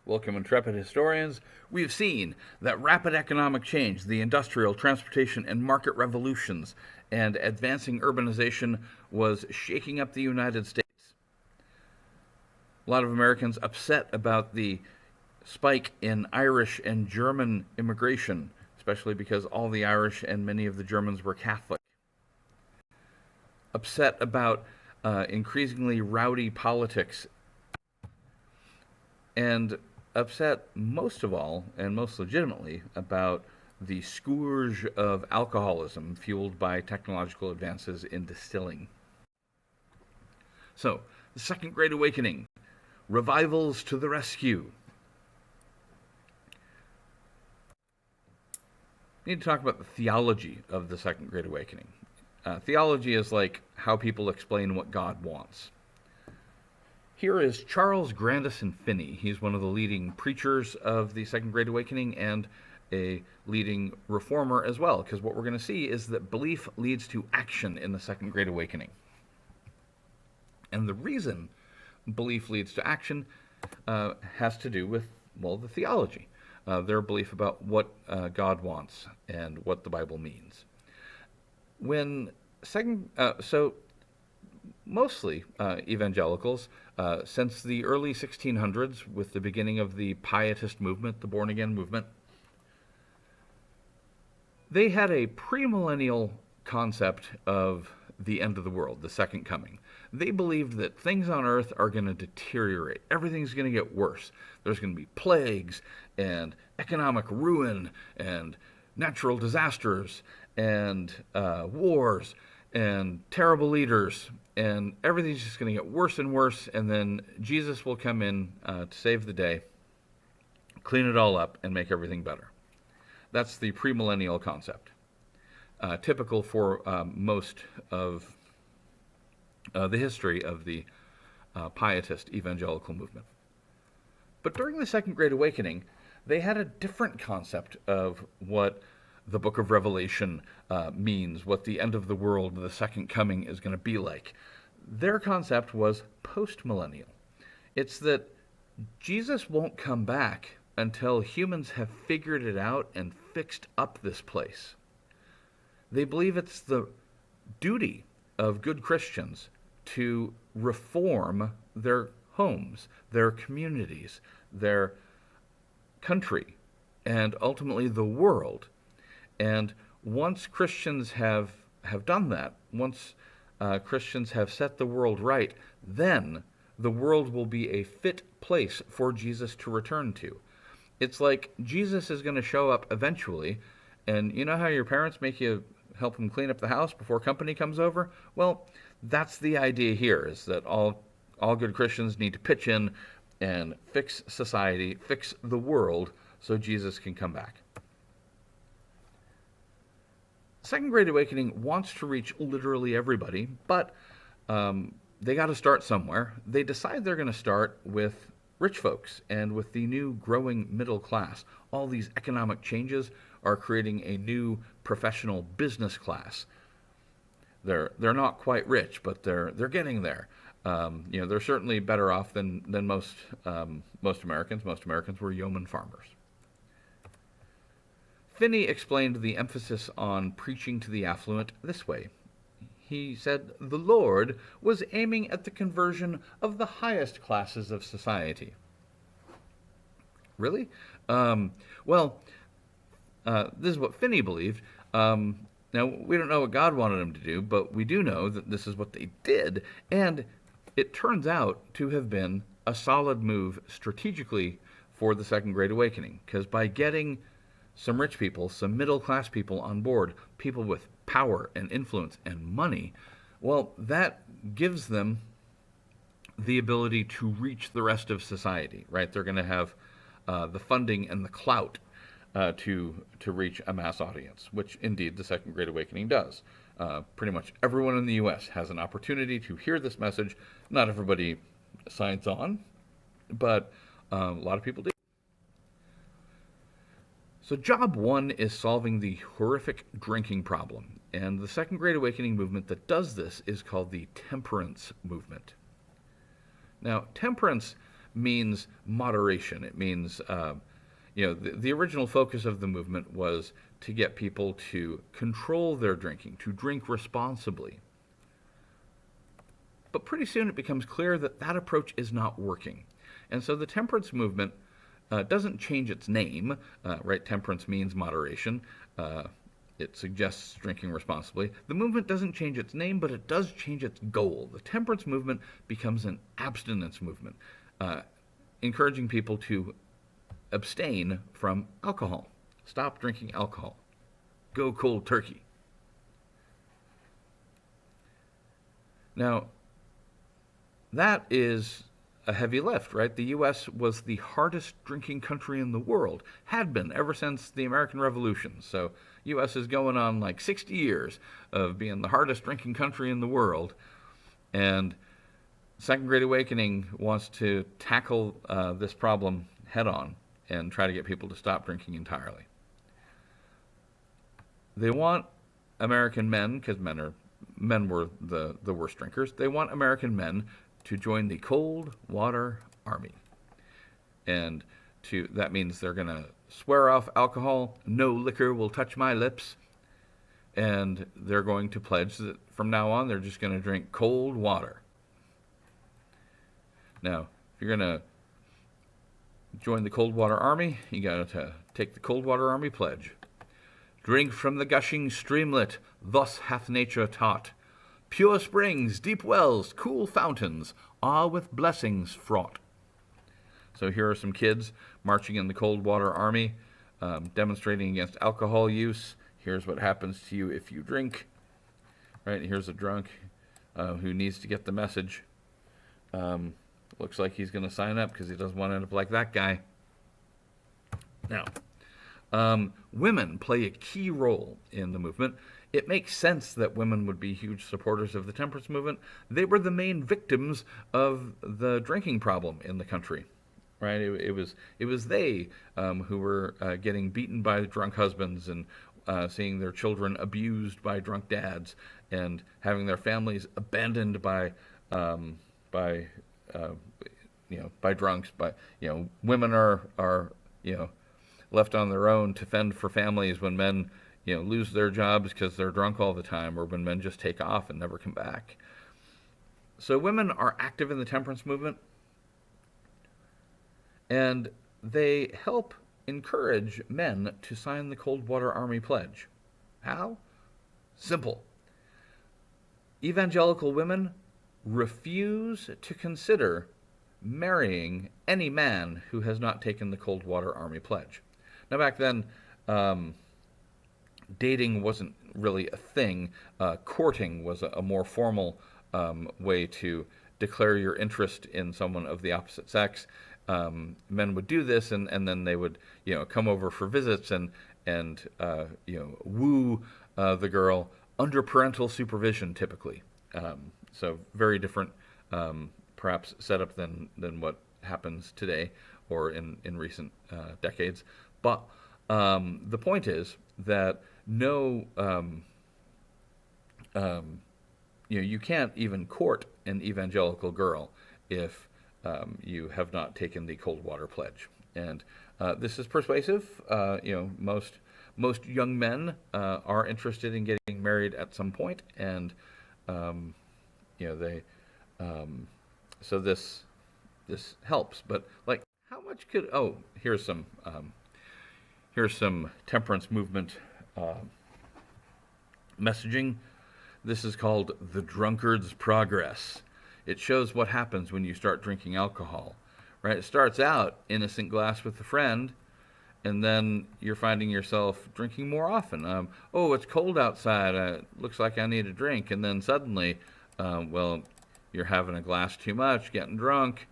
Welcome, intrepid historians. We've seen that rapid economic change, the industrial, transportation, and market revolutions, and advancing urbanization was shaking up the United States. A lot of Americans upset about the spike in Irish and German immigration, especially because all the Irish and many of the Germans were Catholic. Upset about increasingly rowdy politics, and upset most of all, and most legitimately, about the scourge of alcoholism fueled by technological advances in distilling. So, the Second Great Awakening, revivals to the rescue. We need to talk about the theology of the Second Great Awakening. Theology is like how people explain what God wants. Here is Charles Grandison Finney. He's one of the leading preachers of the Second Great Awakening and a leading reformer as well, because what we're going to see is that belief leads to action in the Second Great Awakening. And the reason belief leads to action has to do with, well, the theology, their belief about what God wants and what the Bible means. So mostly evangelicals, since the early 1600s, with the beginning of the Pietist movement, the born-again movement, they had a premillennial concept of the end of the world, the second coming. They believed that things on earth are going to deteriorate. Everything's going to get worse. There's going to be plagues and economic ruin and natural disasters and wars and terrible leaders, and everything's just going to get worse and worse, and then Jesus will come in to save the day, clean it all up, and make everything better. That's the premillennial concept, typical for most of the history of the Pietist evangelical movement. But during the Second Great Awakening, they had a different concept of what the book of Revelation means, what the end of the world, the second coming, is going to be like. Their concept was postmillennial. It's that Jesus won't come back until humans have figured it out and fixed up this place. They believe it's the duty of good Christians to reform their homes, their communities, their country, and ultimately the world. And once Christians have done that, once Christians have set the world right, then the world will be a fit place for Jesus to return to. It's like Jesus is going to show up eventually, and you know how your parents make you help them clean up the house before company comes over? Well, that's the idea here, is that all good Christians need to pitch in and fix society, fix the world, so Jesus can come back. Second Great Awakening wants to reach literally everybody, but they got to start somewhere. They decide they're going to start with rich folks and with the new growing middle class. All these economic changes are creating a new professional business class. They're not quite rich, but they're getting there. They're certainly better off than most Americans. Most Americans were yeoman farmers. Finney explained the emphasis on preaching to the affluent this way. He said the Lord was aiming at the conversion of the highest classes of society. Really? This is what Finney believed. Now, we don't know what God wanted him to do, but we do know that this is what they did, and it turns out to have been a solid move strategically for the Second Great Awakening, because by getting some rich people, some middle-class people on board, people with power and influence and money, well, that gives them the ability to reach the rest of society, right? They're going to have the funding and the clout to reach a mass audience, which indeed the Second Great Awakening does. Pretty much everyone in the U.S. has an opportunity to hear this message. Not everybody signs on, but a lot of people do. So job one is solving the horrific drinking problem, and the Second Great Awakening movement that does this is called the Temperance movement. Now, temperance means moderation. It means, the original focus of the movement was to get people to control their drinking, to drink responsibly. But pretty soon it becomes clear that that approach is not working. And so the temperance movement doesn't change its name, right? Temperance means moderation. It suggests drinking responsibly. The movement doesn't change its name, but it does change its goal. The temperance movement becomes an abstinence movement, encouraging people to abstain from alcohol. Stop drinking alcohol. Go cold turkey. Now, that is a heavy lift, right? The U.S. was the hardest drinking country in the world, had been ever since the American Revolution. So U.S. is going on like 60 years of being the hardest drinking country in the world. And Second Great Awakening wants to tackle this problem head on and try to get people to stop drinking entirely. They want American men, because men were the worst drinkers, they want American men to join the Cold Water Army. And that means they're going to swear off alcohol, no liquor will touch my lips, and they're going to pledge that from now on they're just going to drink cold water. Now, if you're going to join the Cold Water Army, you got to take the Cold Water Army pledge. Drink from the gushing streamlet, thus hath nature taught. Pure springs, deep wells, cool fountains, all with blessings fraught. So here are some kids marching in the Cold Water Army, demonstrating against alcohol use. Here's what happens to you if you drink. Right, here's a drunk who needs to get the message. Looks like he's going to sign up because he doesn't want to end up like that guy. Now, women play a key role in the movement. It makes sense that women would be huge supporters of the temperance movement. They were the main victims of the drinking problem in the country, right? It was they who were getting beaten by drunk husbands and seeing their children abused by drunk dads and having their families abandoned by drunks. Women are left on their own to fend for families when men lose their jobs because they're drunk all the time, or when men just take off and never come back. So women are active in the temperance movement, and they help encourage men to sign the Cold Water Army pledge. How? Simple. Evangelical women refuse to consider marrying any man who has not taken the Cold Water Army pledge. Now, back then, dating wasn't really a thing. Courting was a more formal way to declare your interest in someone of the opposite sex. Men would do this, and then they would come over for visits and woo the girl under parental supervision, typically. So very different, perhaps, setup than what happens today or in recent decades. But the point is that you can't even court an evangelical girl if you have not taken the Cold Water Pledge. And this is persuasive. Most young men are interested in getting married at some point, and so this helps. But like, how much could? Oh, here's some temperance movement messaging. This is called The Drunkard's Progress. It shows what happens when you start drinking alcohol, right? It starts out innocent glass with a friend, and then you're finding yourself drinking more often. Oh, it's cold outside. Looks like I need a drink. And then suddenly, you're having a glass too much, getting drunk,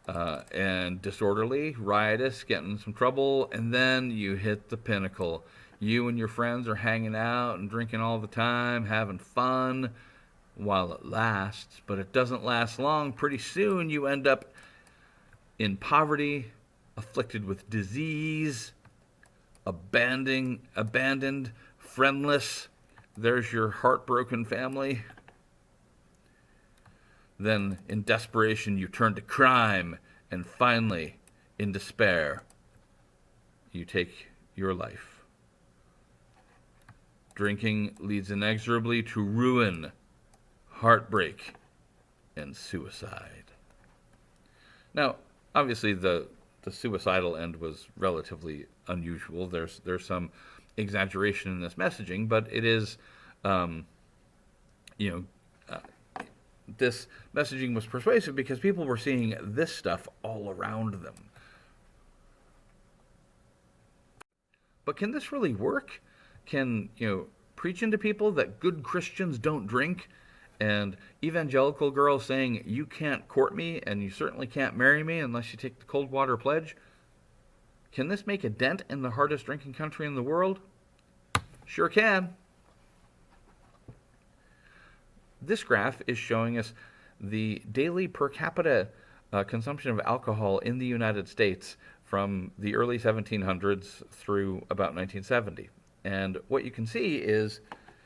and disorderly, riotous, getting in some trouble, and then you hit the pinnacle. You and your friends are hanging out and drinking all the time, having fun while it lasts, but it doesn't last long. Pretty soon you end up in poverty, afflicted with disease, abandoned, friendless. There's your heartbroken family. Then in desperation you turn to crime and finally, in despair, you take your life. Drinking leads inexorably to ruin, heartbreak, and suicide. Now, obviously, the suicidal end was relatively unusual. There's some exaggeration in this messaging, but it is, you know, this messaging was persuasive because people were seeing this stuff all around them. But can this really work? Can, preaching to people that good Christians don't drink, and evangelical girls saying, you can't court me and you certainly can't marry me unless you take the cold water pledge, can this make a dent in the hardest drinking country in the world? Sure can. This graph is showing us the daily per capita consumption of alcohol in the United States from the early 1700s through about 1970. And what you can see is,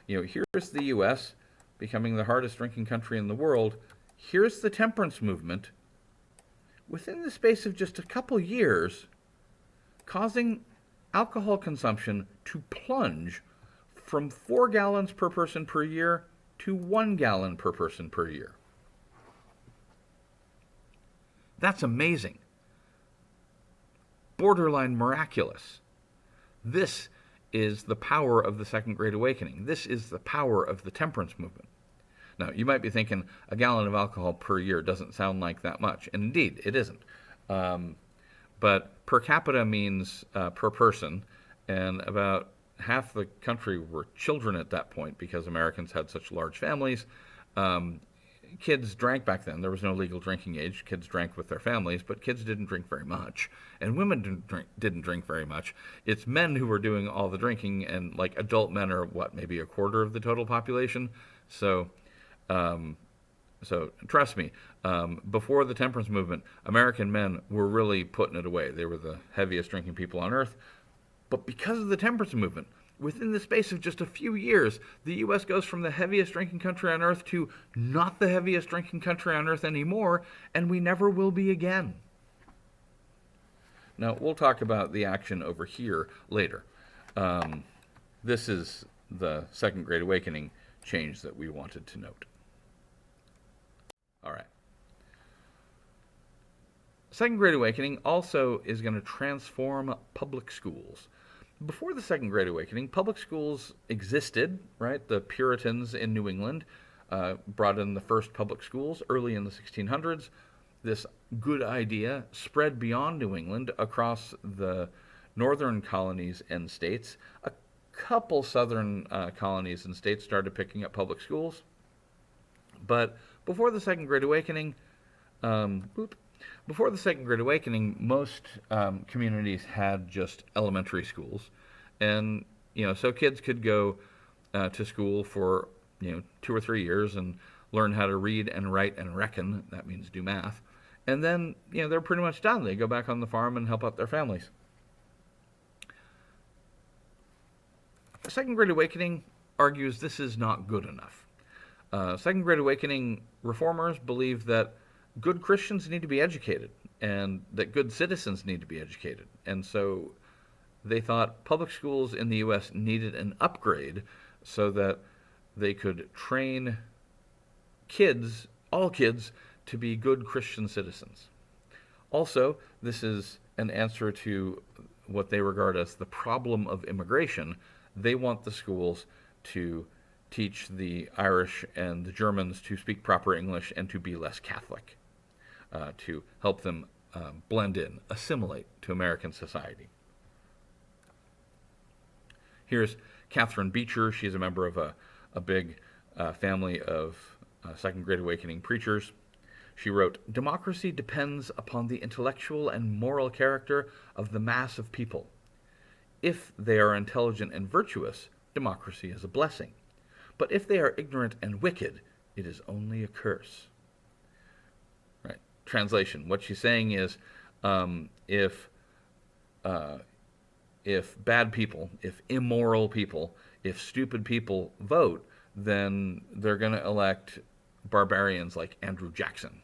here's the U.S. becoming the hardest drinking country in the world. Here's the temperance movement. Within the space of just a couple years, causing alcohol consumption to plunge from 4 gallons per person per year to 1 gallon per person per year. That's amazing. Borderline miraculous. This is the power of the Second Great Awakening. This is the power of the temperance movement. Now, you might be thinking a gallon of alcohol per year doesn't sound like that much. And indeed, it isn't. But per capita means per person, and about half the country were children at that point because Americans had such large families. Kids drank back then. There was no legal drinking age. Kids drank with their families, but kids didn't drink very much. And women didn't drink very much. It's men who were doing all the drinking, and like adult men are maybe a quarter of the total population. So trust me, before the temperance movement, American men were really putting it away. They were the heaviest drinking people on earth. But because of the temperance movement, within the space of just a few years, the U.S. goes from the heaviest drinking country on earth to not the heaviest drinking country on earth anymore, and we never will be again. Now, we'll talk about the action over here later. This is the Second Great Awakening change that we wanted to note. All right. Second Great Awakening also is going to transform public schools. Before the Second Great Awakening, public schools existed, right? The Puritans in New England brought in the first public schools early in the 1600s. This good idea spread beyond New England across the northern colonies and states. A couple southern colonies and states started picking up public schools. But before the Second Great Awakening, most communities had just elementary schools, and so kids could go to school for 2 or 3 years and learn how to read and write and reckon. That means do math, and then they're pretty much done. They go back on the farm and help out their families. The Second Great Awakening argues this is not good enough. Second Great Awakening reformers believe that good Christians need to be educated and that good citizens need to be educated. And so they thought public schools in the U.S. needed an upgrade so that they could train kids, all kids, to be good Christian citizens. Also, this is an answer to what they regard as the problem of immigration. They want the schools to teach the Irish and the Germans to speak proper English and to be less Catholic, to help them blend in, assimilate to American society. Here's Catherine Beecher. She's a member of a big family of Second Great Awakening preachers. She wrote, "Democracy depends upon the intellectual and moral character of the mass of people. If they are intelligent and virtuous, democracy is a blessing. But if they are ignorant and wicked, it is only a curse." Right. Translation. What she's saying is, if bad people, if immoral people, if stupid people vote, then they're going to elect barbarians like Andrew Jackson.